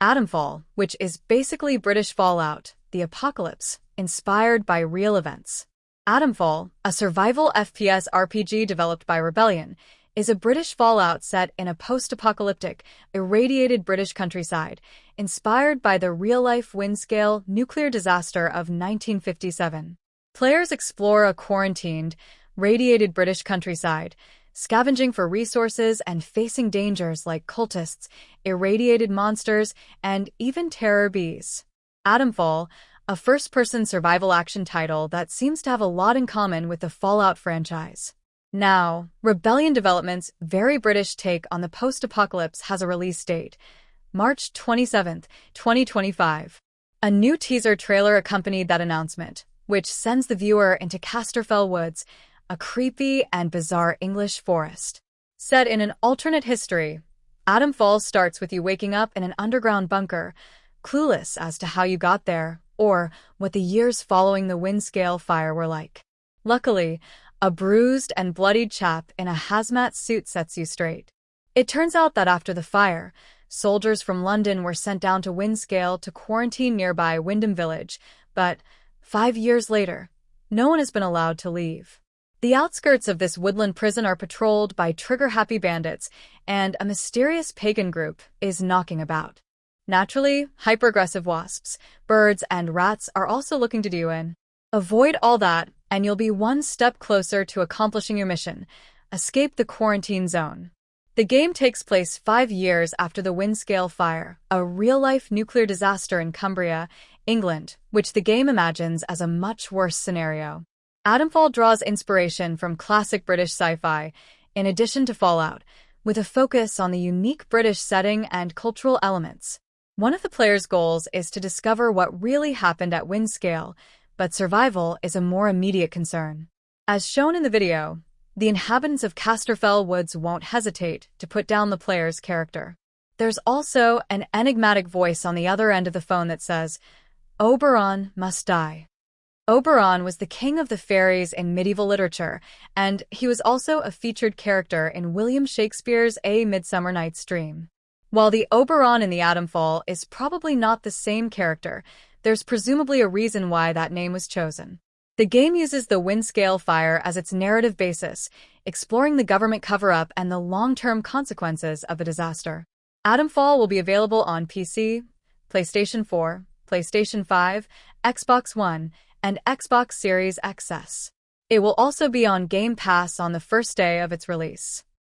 Atomfall, which is basically British Fallout, the apocalypse, inspired by real events. Atomfall, a survival FPS RPG developed by Rebellion, is a British Fallout set in a post-apocalyptic, irradiated British countryside, inspired by the real-life Windscale nuclear disaster of 1957. Players explore a quarantined, radiated British countryside, scavenging for resources and facing dangers like cultists, irradiated monsters, and even terror bees. Atomfall, a first-person survival action title that seems to have a lot in common with the Fallout franchise. Now, Rebellion Development's very British take on the post-apocalypse has a release date, March 27, 2025. A new teaser trailer accompanied that announcement, which sends the viewer into Casterfell Woods, a creepy and bizarre English forest. Set in an alternate history, Atomfall starts with you waking up in an underground bunker, clueless as to how you got there or what the years following the Windscale fire were like. Luckily, a bruised and bloodied chap in a hazmat suit sets you straight. It turns out that after the fire, soldiers from London were sent down to Windscale to quarantine nearby Wyndham Village, but 5 years later, no one has been allowed to leave. The outskirts of this woodland prison are patrolled by trigger-happy bandits, and a mysterious pagan group is knocking about. Naturally, hyper-aggressive wasps, birds, and rats are also looking to do you in. Avoid all that, and you'll be one step closer to accomplishing your mission: escape the quarantine zone. The game takes place 5 years after the Windscale fire, a real-life nuclear disaster in Cumbria, England, which the game imagines as a much worse scenario. Atomfall draws inspiration from classic British sci-fi, in addition to Fallout, with a focus on the unique British setting and cultural elements. One of the player's goals is to discover what really happened at Windscale, but survival is a more immediate concern. As shown in the video, the inhabitants of Casterfell Woods won't hesitate to put down the player's character. There's also an enigmatic voice on the other end of the phone that says, "Oberon must die." Oberon was the king of the fairies in medieval literature, and he was also a featured character in William Shakespeare's A Midsummer Night's Dream. While the Oberon in the Atomfall is probably not the same character, there's presumably a reason why that name was chosen. The game uses the Windscale fire as its narrative basis, exploring the government cover-up and the long-term consequences of the disaster. Atomfall will be available on PC, PlayStation 4, PlayStation 5, Xbox One, and Xbox Series XS. It will also be on Game Pass on the first day of its release.